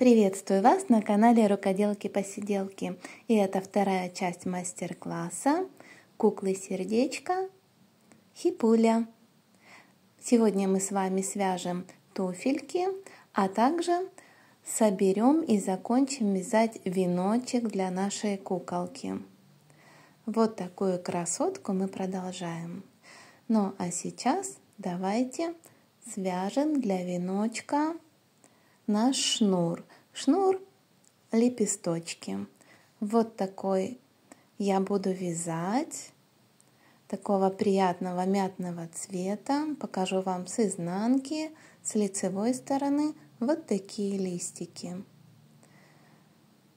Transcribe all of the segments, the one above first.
Приветствую вас на канале Рукоделки-посиделки. И это вторая часть мастер-класса «Куклы-сердечко. Хипуля». Сегодня мы с вами свяжем туфельки, а также соберем и закончим вязать веночек для нашей куколки. Вот такую красотку мы продолжаем. Ну а сейчас давайте свяжем для веночка наш шнур. Шнур лепесточки. Вот такой я буду вязать, такого приятного мятного цвета. Покажу вам с изнанки, с лицевой стороны вот такие листики.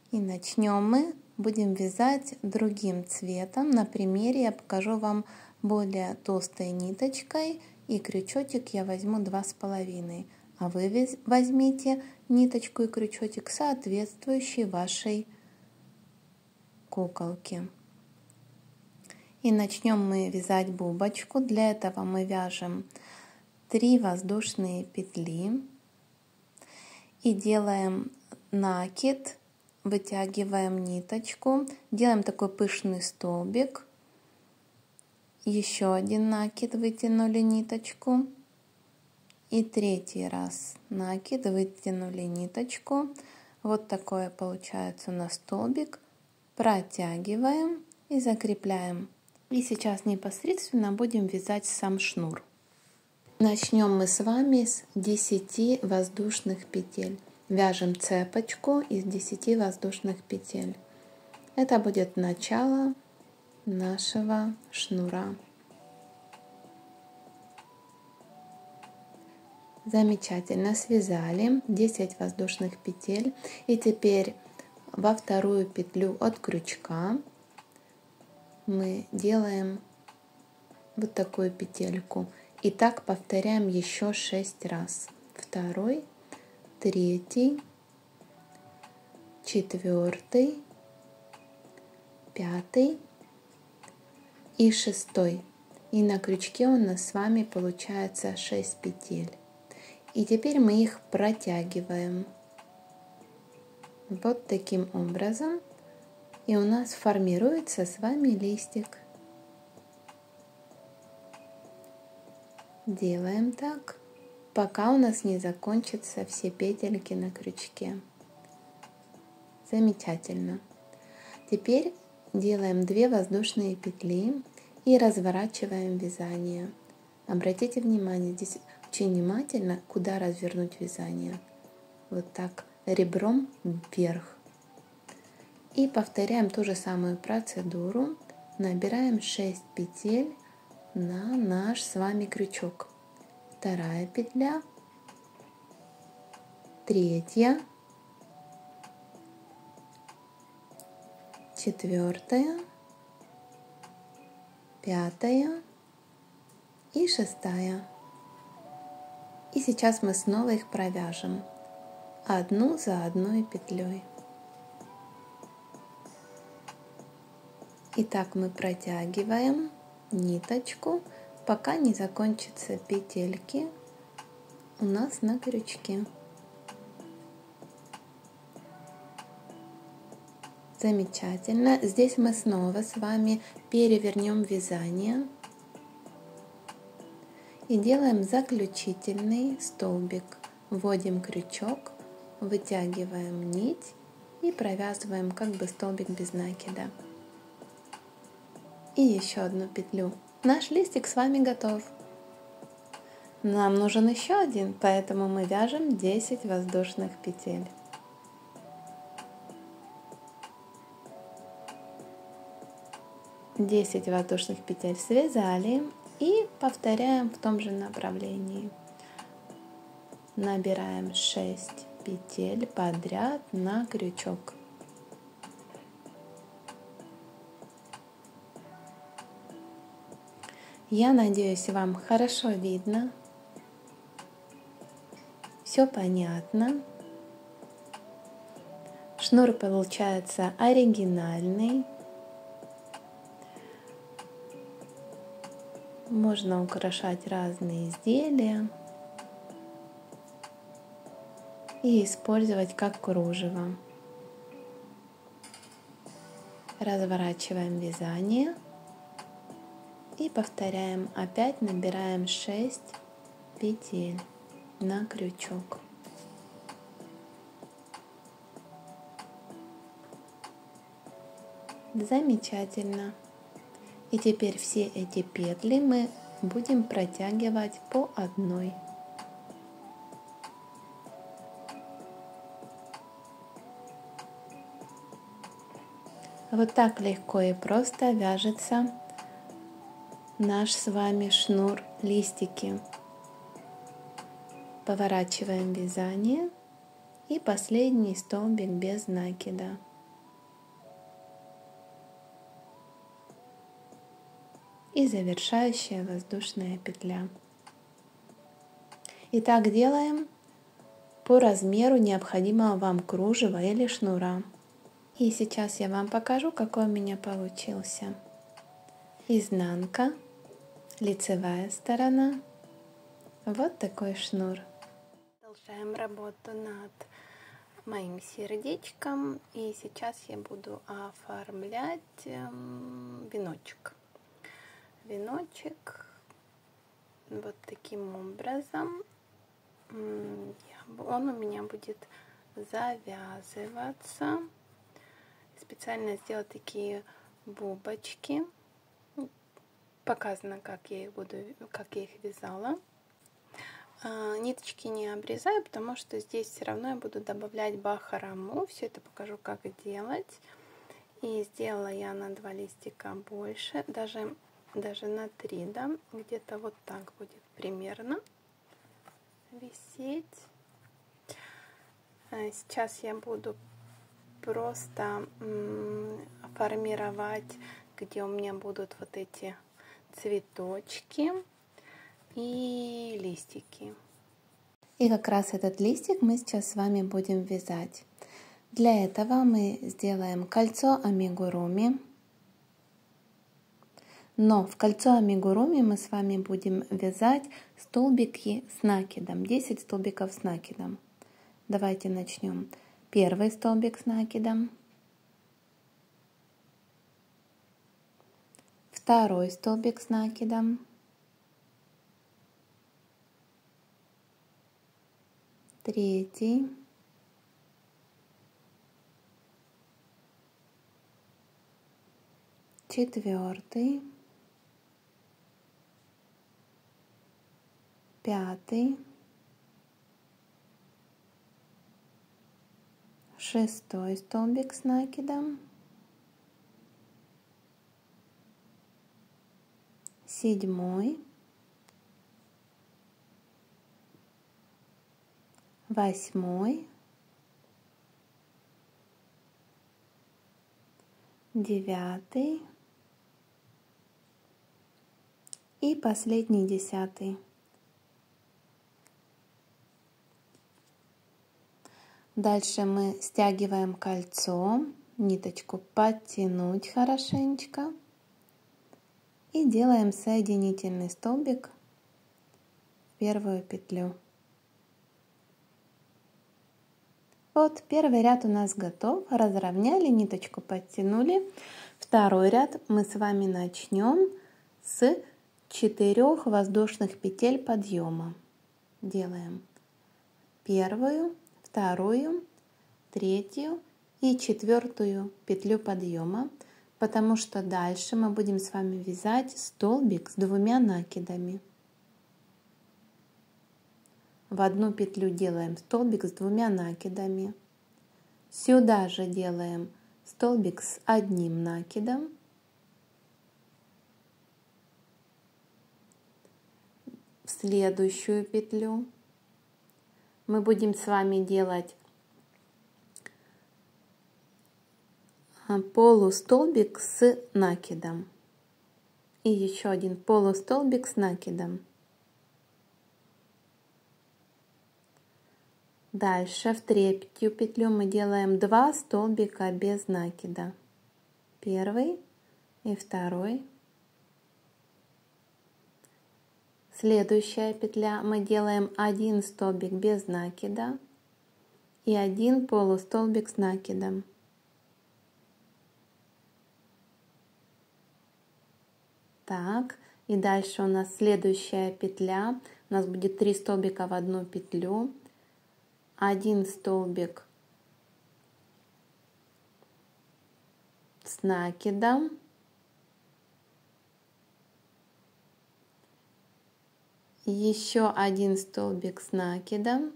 И начнем мы будем вязать другим цветом. На примере я покажу вам более толстой ниточкой, и крючочек я возьму 2,5. А вы возьмите ниточку и крючочек, соответствующий вашей куколке. И начнем мы вязать бубочку. Для этого мы вяжем 3 воздушные петли и делаем накид, вытягиваем ниточку, делаем такой пышный столбик, еще один накид, вытянули ниточку. И третий раз накид, вытянули ниточку. Вот такое получается у нас столбик. Протягиваем и закрепляем. И сейчас непосредственно будем вязать сам шнур. Начнем мы с вами с 10 воздушных петель. Вяжем цепочку из 10 воздушных петель. Это будет начало нашего шнура. Замечательно, связали 10 воздушных петель. И теперь во вторую петлю от крючка мы делаем вот такую петельку. И так повторяем еще 6 раз. 2, 3, 4, 5 и 6. И на крючке у нас с вами получается 6 петель. И теперь мы их протягиваем вот таким образом, и у нас формируется с вами листик. Делаем так, пока у нас не закончатся все петельки на крючке. Замечательно. Теперь делаем 2 воздушные петли и разворачиваем вязание. Обратите внимание, здесь очень внимательно, куда развернуть вязание. Вот так, ребром вверх. И повторяем ту же самую процедуру. Набираем 6 петель на наш с вами крючок. 2 петля, 3, 4, 5 и 6. И сейчас мы снова их провяжем одну за одной петлей. Итак, мы протягиваем ниточку, пока не закончатся петельки у нас на крючке. Замечательно. Здесь мы снова с вами перевернем вязание и делаем заключительный столбик. Вводим крючок, вытягиваем нить и провязываем как бы столбик без накида. И еще одну петлю. Наш листик с вами готов. Нам нужен еще один, поэтому мы вяжем 10 воздушных петель. Десять воздушных петель связали и повторяем в том же направлении. Набираем 6 петель подряд на крючок. Я надеюсь, вам хорошо видно, все понятно. Шнур получается оригинальный. Можно украшать разные изделия. и использовать как кружево. Разворачиваем вязание и повторяем. Опять набираем 6 петель на крючок. Замечательно. И теперь все эти петли мы будем протягивать по одной. Вот так легко и просто вяжется наш с вами шнур листики. Поворачиваем вязание и последний столбик без накида. И завершающая воздушная петля. И так делаем по размеру необходимого вам кружева или шнура. И сейчас я вам покажу, какой у меня получился. Изнанка, лицевая сторона. Вот такой шнур. Продолжаем работу над моим сердечком. И сейчас я буду оформлять веночек. Веночек вот таким образом. Он у меня будет завязываться. Специально сделала такие бубочки. Показано, как я их вязала. Ниточки не обрезаю, потому что здесь все равно я буду добавлять бахрому. Все это покажу, как делать. И сделала я на 2 листика больше, даже на 3, да, где-то вот так будет примерно висеть. Сейчас я буду просто формировать, где у меня будут вот эти цветочки и листики. И как раз этот листик мы сейчас с вами будем вязать. Для этого мы сделаем кольцо амигуруми. Но в кольцо амигуруми мы с вами будем вязать столбики с накидом, 10 столбиков с накидом. Давайте начнем. Первый столбик с накидом, второй столбик с накидом, третий, четвертый, пятый, шестой столбик с накидом, седьмой, восьмой, девятый и последний 10. Дальше мы стягиваем кольцо, ниточку подтянуть хорошенечко и делаем соединительный столбик в первую петлю. Вот первый ряд у нас готов. Разровняли, ниточку подтянули. Второй ряд мы с вами начнем с 4 воздушных петель подъема. Делаем первую, вторую, третью и 4 петлю подъема, потому что дальше мы будем с вами вязать столбик с 2 накидами. В одну петлю делаем столбик с 2 накидами. Сюда же делаем столбик с 1 накидом. В следующую петлю мы будем с вами делать полустолбик с накидом. И еще один полустолбик с накидом. Дальше в 3-ю петлю мы делаем 2 столбика без накида. Первый и второй. Следующая петля мы делаем 1 столбик без накида. и 1 полустолбик с накидом. Так, и дальше у нас следующая петля. У нас будет 3 столбика в одну петлю, 1 столбик с накидом, еще 1 столбик с накидом,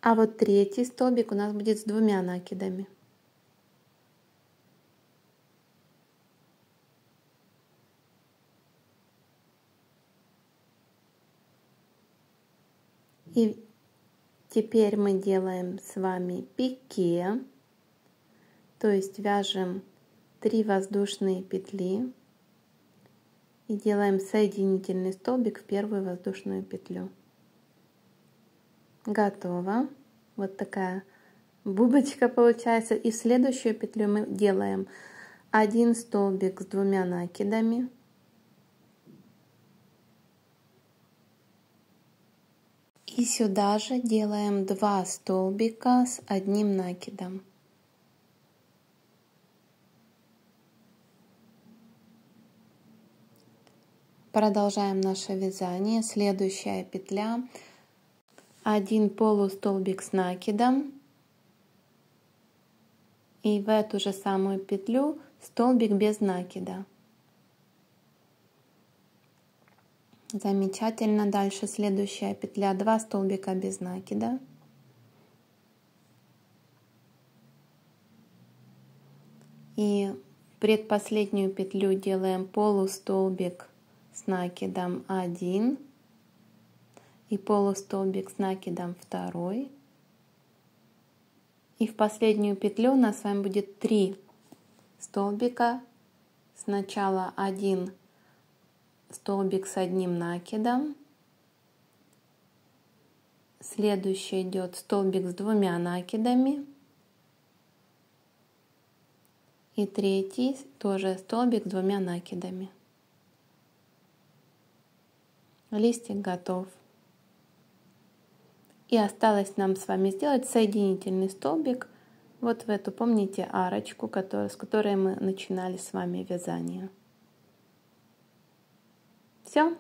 а вот третий столбик у нас будет с 2 накидами. И теперь мы делаем с вами пике, то есть вяжем 3 воздушные петли и делаем соединительный столбик в первую воздушную петлю. Готово. Вот такая бубочка получается. И в следующую петлю мы делаем 1 столбик с 2 накидами, и сюда же делаем 2 столбика с 1 накидом. Продолжаем наше вязание. Следующая петля, 1 полустолбик с накидом, и в эту же самую петлю столбик без накида. Замечательно. Дальше следующая петля, 2 столбика без накида. И предпоследнюю петлю делаем полустолбик с накидом 1 и полустолбик с накидом 2. И в последнюю петлю у нас с вами будет 3 столбика. Сначала 1 столбик с 1 накидом, следующий идет столбик с 2 накидами, и третий тоже столбик с 2 накидами. Листик готов. И осталось нам с вами сделать соединительный столбик вот в эту, помните, арочку, с которой мы начинали с вами вязание. Все,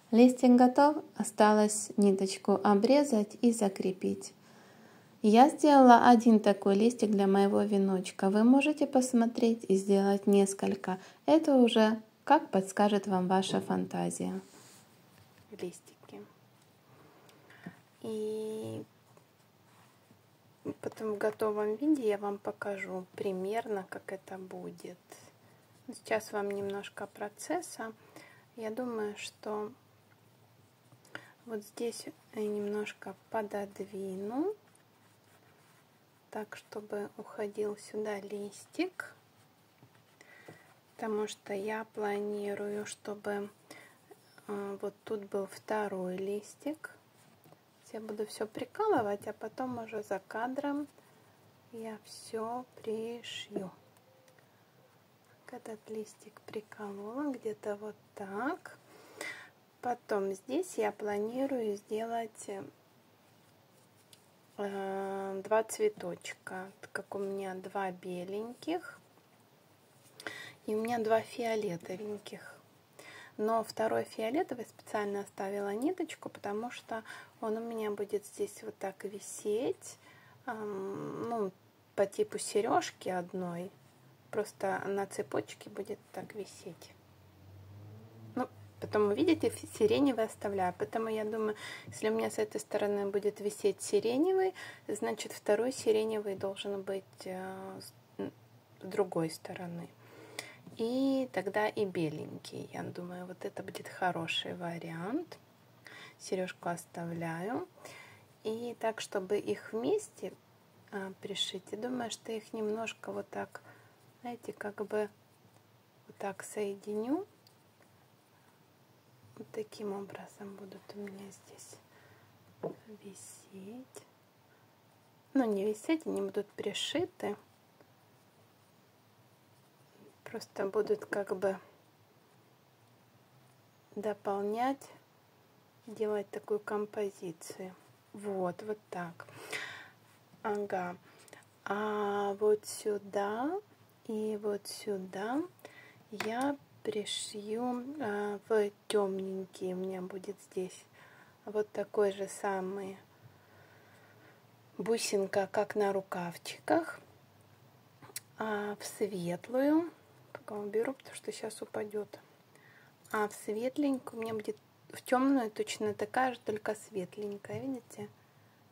листик готов, осталось ниточку обрезать и закрепить. Я сделала 1 такой листик для моего веночка. Вы можете посмотреть и сделать несколько. Это уже как подскажет вам ваша фантазия. Листики. И потом в готовом виде я вам покажу примерно, как это будет. Сейчас вам немножко процесса. Я думаю, что вот здесь я немножко пододвину, так, чтобы уходил сюда листик, потому что я планирую, чтобы вот тут был 2 листик. Я буду все прикалывать, а потом уже за кадром я все пришью. Этот листик приколола где-то вот так. Потом здесь я планирую сделать 2 цветочка, так как у меня 2 беленьких и у меня 2 фиолетовеньких. Но 2 фиолетовый специально оставила ниточку, потому что он у меня будет здесь вот так висеть, ну, по типу сережки одной. Просто на цепочке будет так висеть. Ну, потом, видите, сиреневый оставляю. Поэтому я думаю, если у меня с этой стороны будет висеть сиреневый, значит 2 сиреневый должен быть с другой стороны. И тогда и беленький. Я думаю, вот это будет хороший вариант. Сережку оставляю. И так, чтобы их вместе пришить, я думаю, что их немножко вот так, знаете, как бы вот так соединю. Вот таким образом будут у меня здесь висеть. Ну, не висеть, они будут пришиты. Просто будут как бы дополнять, делать такую композицию. Вот так. Ага. А вот сюда и вот сюда я пришью в темненький. У меня будет здесь вот такой же самый бусинка, как на рукавчиках, в светлую. Пока уберу, потому что сейчас упадет. А в светленькую у меня будет, в темную точно такая же, только светленькая, видите?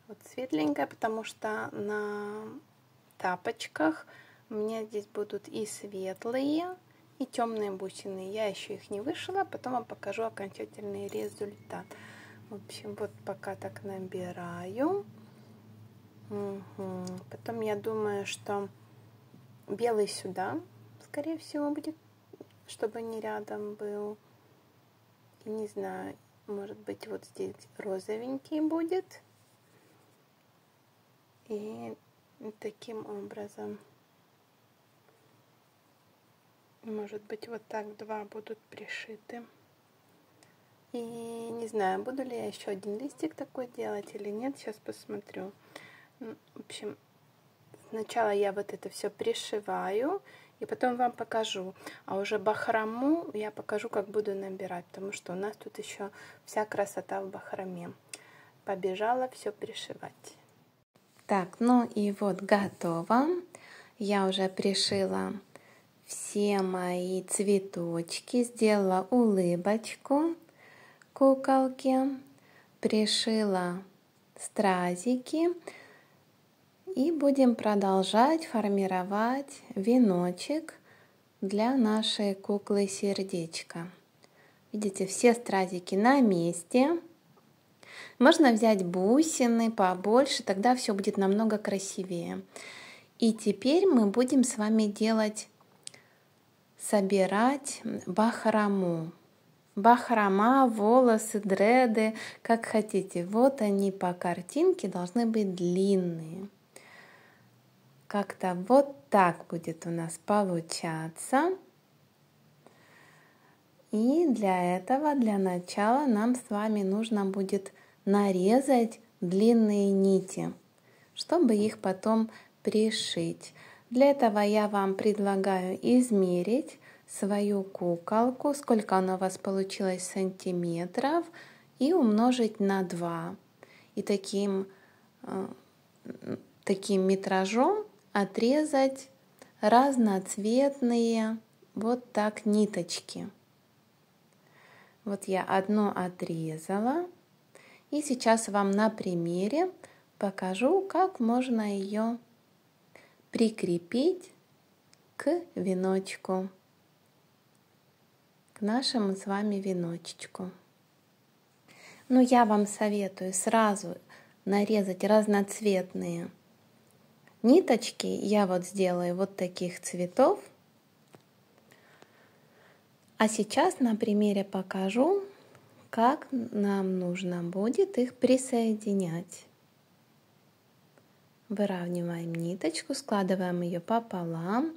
Вот светленькая, потому что на тапочках у меня здесь будут и светлые, и темные бусины. Я еще их не вышила, потом вам покажу окончательный результат. В общем, вот пока так набираю. Угу. Потом я думаю, что белый сюда, скорее всего, будет, чтобы не рядом был. И не знаю, может быть, вот здесь розовенький будет. И таким образом. Может быть, вот так два будут пришиты. И не знаю, буду ли я еще один листик такой делать или нет. Сейчас посмотрю. В общем, сначала я вот это все пришиваю, и потом вам покажу. А уже бахрому я покажу, как буду набирать, потому что у нас тут еще вся красота в бахроме. Побежала все пришивать. Так, ну и вот готово. Я уже пришила все мои цветочки, сделала улыбочку куколке, пришила стразики и будем продолжать формировать веночек для нашей куклы сердечко. Видите, все стразики на месте. Можно взять бусины побольше, тогда все будет намного красивее. И теперь мы будем с вами собирать бахрому. Бахрома, волосы, дреды, как хотите. Вот они по картинке должны быть длинные. Как-то вот так будет у нас получаться. И для этого, для начала, нам с вами нужно будет нарезать длинные нити, чтобы их потом пришить. Для этого я вам предлагаю измерить свою куколку, сколько она у вас получилось сантиметров, и умножить на 2. И таким метражом отрезать разноцветные вот так ниточки. Вот я одну отрезала. И сейчас вам на примере покажу, как можно ее прикрепить к веночку, к нашему с вами веночку. Но я вам советую сразу нарезать разноцветные ниточки. Я вот сделаю вот таких цветов. А сейчас на примере покажу, как нам нужно будет их присоединять. Выравниваем ниточку, складываем ее пополам.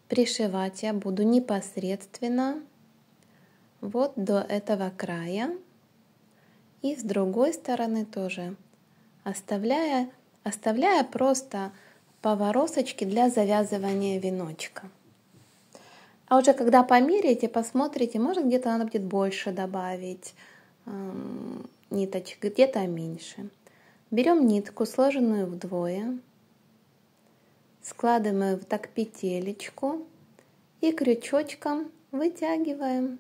Пришивать я буду непосредственно вот до этого края. И с другой стороны тоже, оставляя просто повороточки для завязывания веночка. А уже когда померяете, посмотрите, может где-то надо будет больше добавить ниточек, где-то меньше. Берем нитку, сложенную вдвое, складываем в так петелечку и крючочком вытягиваем.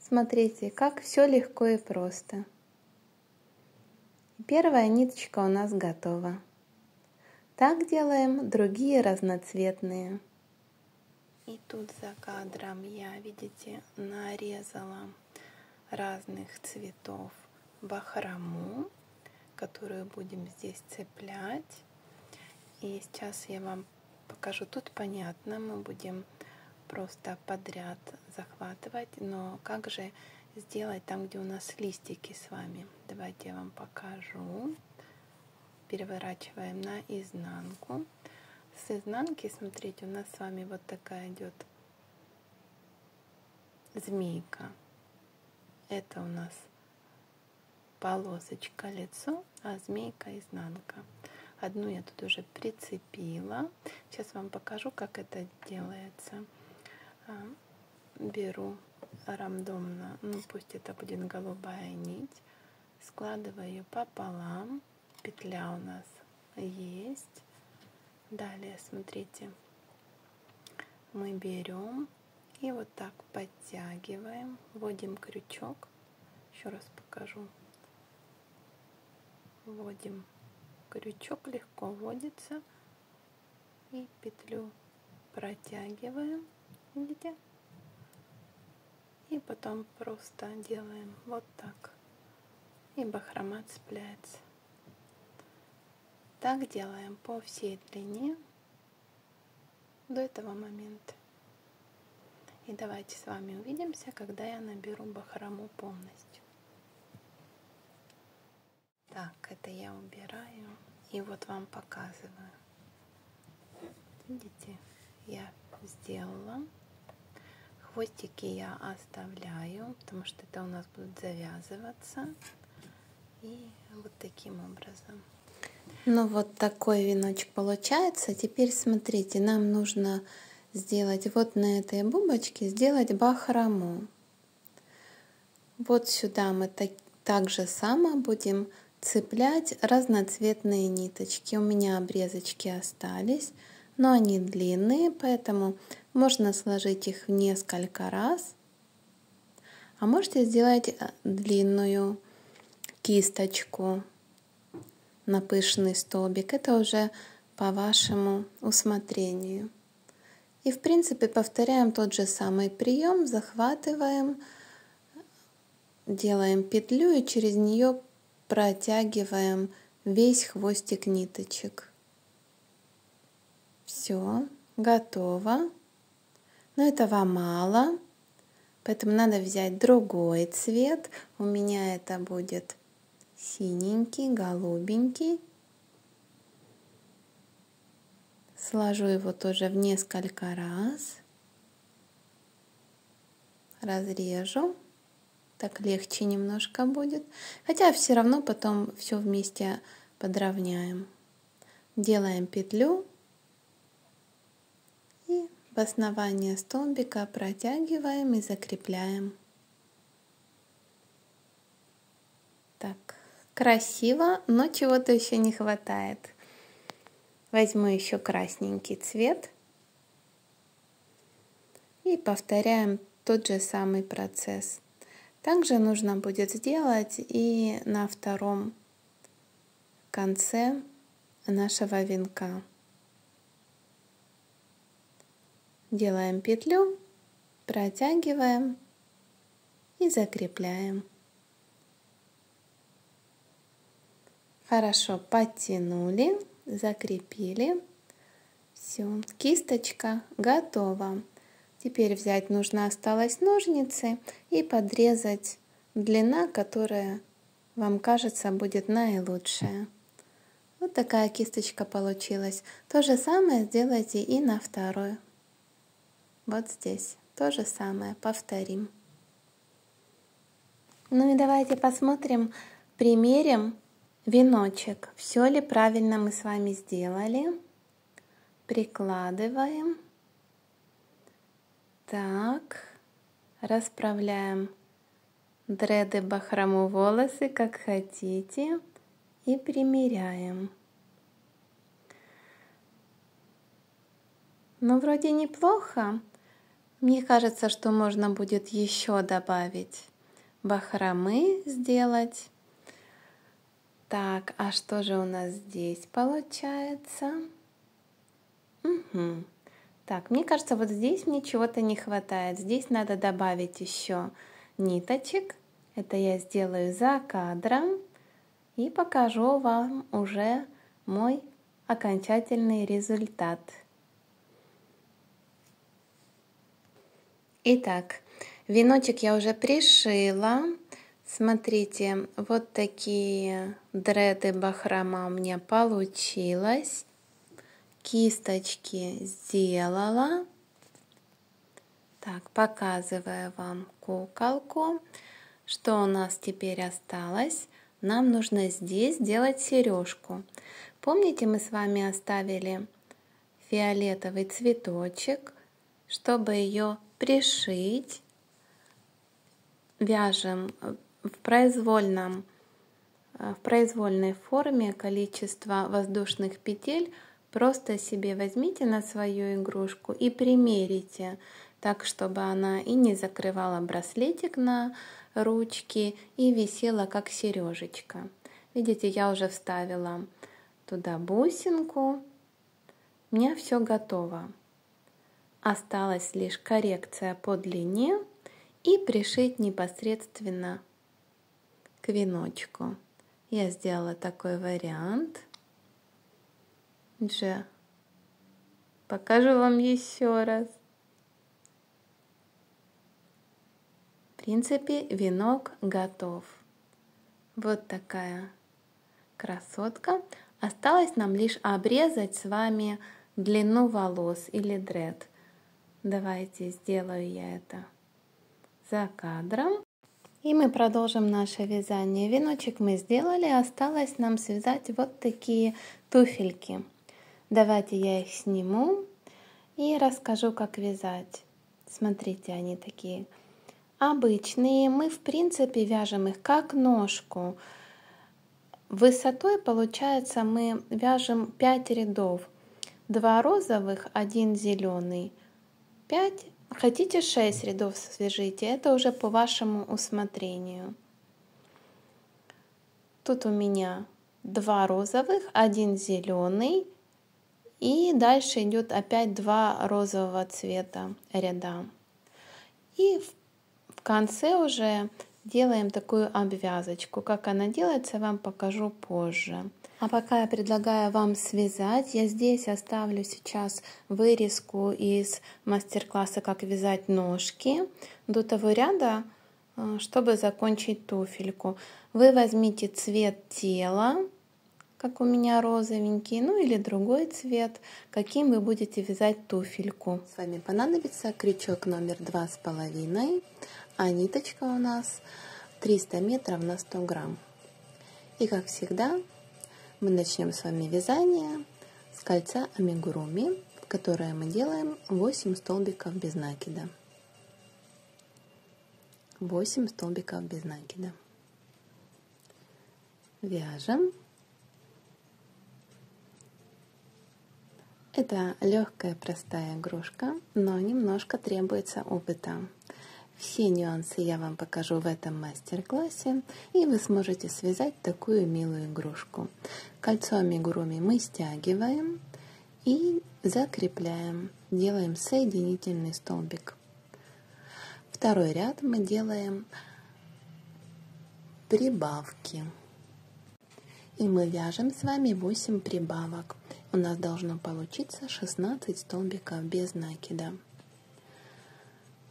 Смотрите, как все легко и просто. Первая ниточка у нас готова. Так делаем другие разноцветные. И тут за кадром я, видите, нарезала разных цветов бахрому, которую будем здесь цеплять. И сейчас я вам покажу. Тут понятно, мы будем просто подряд захватывать, но как же сделать там, где у нас листики с вами? Давайте я вам покажу. Переворачиваем на изнанку. С изнанки, смотрите, у нас с вами вот такая идет змейка. Это у нас полосочка лицо, а змейка изнанка. Одну я тут уже прицепила. Сейчас вам покажу, как это делается. Беру рандомно, ну пусть это будет голубая нить, складываю ее пополам, петля у нас есть. Далее, смотрите, мы берем и вот так подтягиваем, вводим крючок, еще раз покажу, вводим крючок, легко вводится, и петлю протягиваем, видите? И потом просто делаем вот так. И бахрома цепляется. Так делаем по всей длине до этого момента. И давайте с вами увидимся, когда я наберу бахрому полностью. Так, это я убираю. И вот вам показываю. Видите, я сделала. Хвостики я оставляю, потому что это у нас будут завязываться. И вот таким образом. Ну вот такой веночек получается. Теперь смотрите, нам нужно сделать вот на этой бубочке, сделать бахрому. Вот сюда мы так же само будем цеплять разноцветные ниточки. У меня обрезочки остались, но они длинные, поэтому можно сложить их в несколько раз. А можете сделать длинную кисточку на пышный столбик. Это уже по вашему усмотрению. И в принципе повторяем тот же самый прием. Захватываем, делаем петлю и через нее протягиваем весь хвостик ниточек. Все, готово. Но этого мало, поэтому надо взять другой цвет. У меня это будет синенький, голубенький. Сложу его тоже в несколько раз. Разрежу. Так легче немножко будет. Хотя все равно потом все вместе подровняем. Делаем петлю. И в основание столбика протягиваем и закрепляем. Так, красиво, но чего-то еще не хватает. Возьму еще красненький цвет. И повторяем тот же самый процесс. Также нужно будет сделать и на втором конце нашего венка. Делаем петлю, протягиваем и закрепляем. Хорошо подтянули, закрепили. Все, кисточка готова. Теперь взять нужно осталось ножницы и подрезать длина, которая вам кажется будет наилучшая. Вот такая кисточка получилась. То же самое сделайте и на второй. Вот здесь то же самое повторим. Ну и давайте посмотрим, примерим веночек. Все ли правильно мы с вами сделали? Прикладываем. Так, расправляем дреды, бахрому, волосы, как хотите, и примеряем. Ну, вроде неплохо. Мне кажется, что можно будет еще добавить бахромы, сделать. Так, а что же у нас здесь получается? Угу. Так, мне кажется, вот здесь мне чего-то не хватает. Здесь надо добавить еще ниточек. Это я сделаю за кадром и покажу вам уже мой окончательный результат. Итак, веночек я уже пришила. Смотрите, вот такие дреды бахрома у меня получилось. Кисточки сделала. Так, показываю вам куколку. Что у нас теперь осталось? нам нужно здесь сделать сережку. Помните, мы с вами оставили фиолетовый цветочек, чтобы ее пришить. Вяжем в произвольной форме количество воздушных петель. Просто себе возьмите на свою игрушку и примерите так, чтобы она и не закрывала браслетик на ручке и висела как сережечка. Видите, я уже вставила туда бусинку. У меня все готово. Осталась лишь коррекция по длине и пришить непосредственно к веночку. Я сделала такой вариант. Уже покажу вам еще раз. В принципе, венок готов. Вот такая красотка. Осталось нам лишь обрезать с вами длину волос или дред. Давайте сделаю я это за кадром. И мы продолжим наше вязание. Веночек мы сделали, осталось нам связать вот такие туфельки. Давайте я их сниму и расскажу, как вязать. Смотрите, они такие обычные. Мы, в принципе, вяжем их как ножку. Высотой, получается, мы вяжем 5 рядов. 2 розовых, 1 зеленый. 5. Хотите 6 рядов свяжите, это уже по вашему усмотрению. Тут у меня 2 розовых, 1 зеленый. И дальше идет опять 2 розового цвета ряда. И в конце уже делаем такую обвязочку. Как она делается, вам покажу позже. А пока я предлагаю вам связать, я здесь оставлю сейчас вырезку из мастер-класса «Как вязать ножки» до того ряда, чтобы закончить туфельку. Вы возьмите цвет тела, как у меня розовенький, ну или другой цвет, каким вы будете вязать туфельку. С вами понадобится крючок номер 2,5, а ниточка у нас 300 метров на 100 грамм. И как всегда, мы начнем с вами вязание с кольца амигуруми, в которое мы делаем 8 столбиков без накида. 8 столбиков без накида. Вяжем. Это легкая, простая игрушка, но немножко требуется опыта. Все нюансы я вам покажу в этом мастер-классе, и вы сможете связать такую милую игрушку. Кольцо амигуруми мы стягиваем и закрепляем, делаем соединительный столбик. Второй ряд мы делаем прибавки. И мы вяжем с вами 8 прибавок. У нас должно получиться 16 столбиков без накида.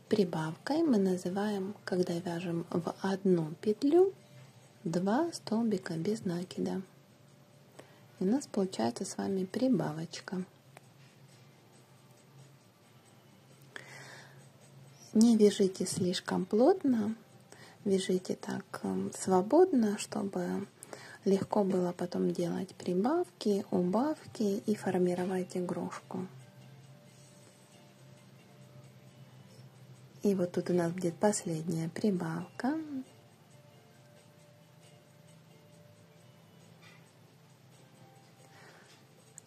Прибавкой мы называем, когда вяжем в одну петлю, 2 столбика без накида. И у нас получается с вами прибавочка. Не вяжите слишком плотно, вяжите так свободно, чтобы легко было потом делать прибавки, убавки и формировать игрушку. И вот тут у нас будет последняя прибавка.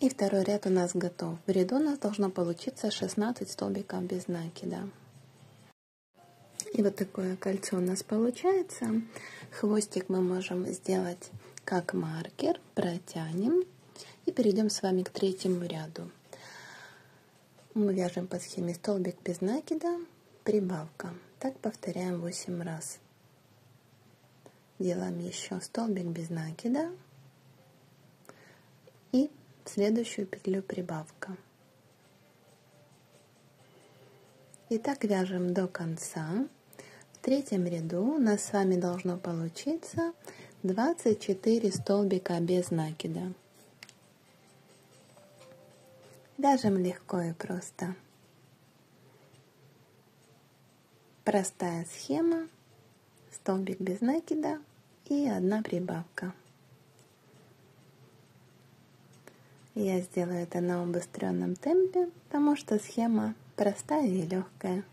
И второй ряд у нас готов. В ряду у нас должно получиться 16 столбиков без накида. И вот такое кольцо у нас получается. Хвостик мы можем сделать как маркер. Протянем. И перейдем с вами к третьему ряду. Мы вяжем по схеме столбик без накида, прибавка. Так повторяем 8 раз. Делаем еще столбик без накида и в следующую петлю прибавка. И так вяжем до конца. В третьем ряду у нас с вами должно получиться 24 столбика без накида. Вяжем легко и просто. Простая схема. Столбик без накида и 1 прибавка. Я сделаю это на убыстренном темпе, потому что схема простая и легкая.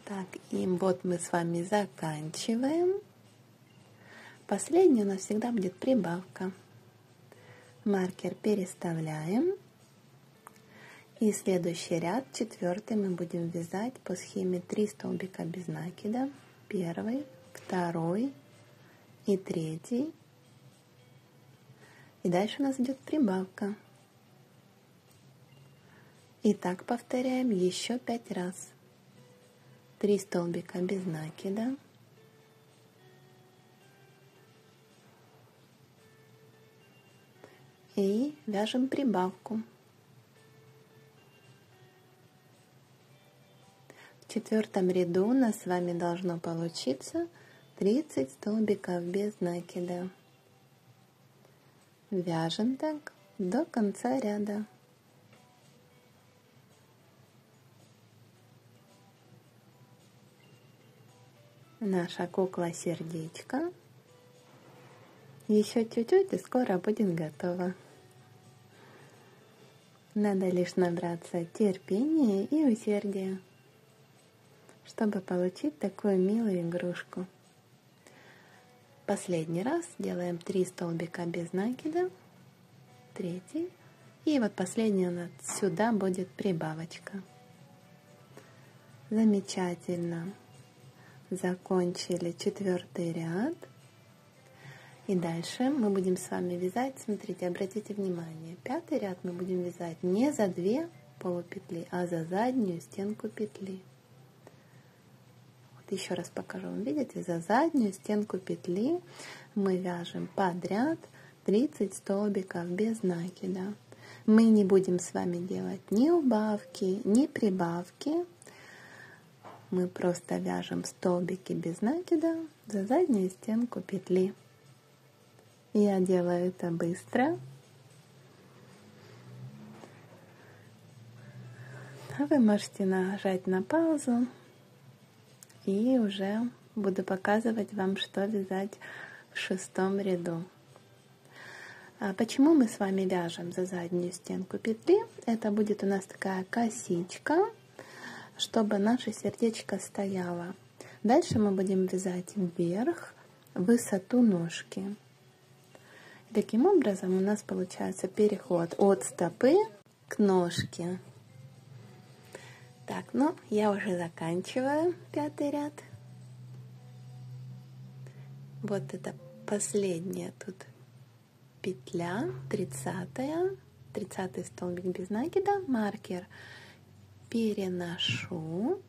Так, и вот мы с вами заканчиваем. Последний у нас всегда будет прибавка. Маркер переставляем. И следующий ряд, 4-й, мы будем вязать по схеме 3 столбика без накида. 1, 2 и 3. И дальше у нас идет прибавка. И так повторяем еще 5 раз. 3 столбика без накида. И вяжем прибавку. В 4-м ряду у нас с вами должно получиться 30 столбиков без накида. Вяжем так до конца ряда. Наша кукла-сердечко. Еще чуть-чуть и скоро будет готова. Надо лишь набраться терпения и усердия, чтобы получить такую милую игрушку. Последний раз делаем 3 столбика без накида. 3. И вот последний у нас сюда будет прибавочка. Замечательно. Закончили 4-й ряд. И дальше мы будем с вами вязать, смотрите, обратите внимание, 5-й ряд мы будем вязать не за 2 полупетли, а за заднюю стенку петли. Вот еще раз покажу вам, видите, за заднюю стенку петли мы вяжем подряд 30 столбиков без накида. Мы не будем с вами делать ни убавки, ни прибавки. Мы просто вяжем столбики без накида за заднюю стенку петли. Я делаю это быстро. А вы можете нажать на паузу, и уже буду показывать вам, что вязать в 6-м ряду. А почему мы с вами вяжем за заднюю стенку петли? Это будет у нас такая косичка, чтобы наше сердечко стояло. Дальше мы будем вязать вверх высоту ножки. Таким образом у нас получается переход от стопы к ножке. Так, ну я уже заканчиваю 5-й ряд. Вот это последняя тут петля, 30-я, 30-й столбик без накида, маркер переношу.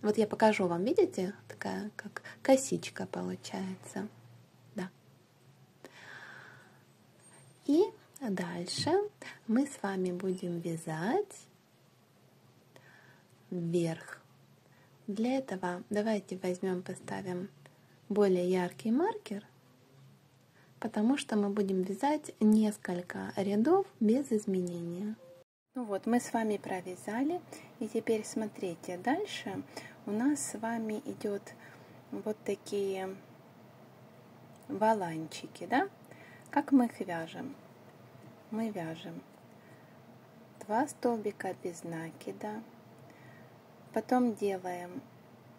Вот я покажу вам, видите, такая как косичка получается. Да. И дальше мы с вами будем вязать вверх. Для этого давайте возьмем, поставим более яркий маркер, потому что мы будем вязать несколько рядов без изменения. Ну вот, мы с вами провязали, и теперь смотрите, дальше у нас с вами идет вот такие воланчики, да? Как мы их вяжем? Мы вяжем 2 столбика без накида, потом делаем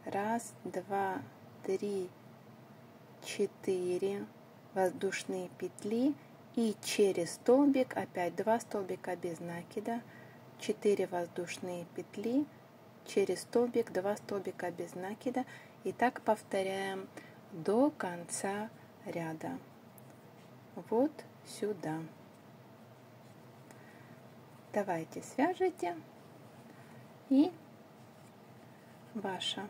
1, 2, 3, 4 воздушные петли, и через столбик опять 2 столбика без накида, 4 воздушные петли, через столбик 2 столбика без накида, и так повторяем до конца ряда. Вот сюда. Давайте свяжите, и ваша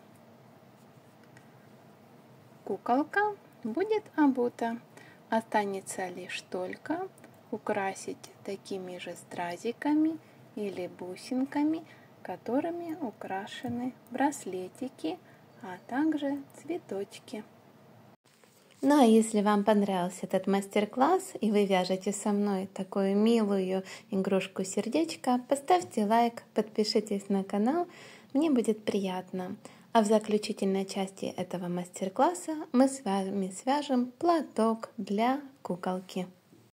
куколка будет обута. Останется лишь только украсить такими же стразиками или бусинками, которыми украшены браслетики, а также цветочки. Ну а если вам понравился этот мастер-класс и вы вяжете со мной такую милую игрушку сердечко, поставьте лайк, подпишитесь на канал, мне будет приятно. А в заключительной части этого мастер-класса мы с вами свяжем платок для куколки.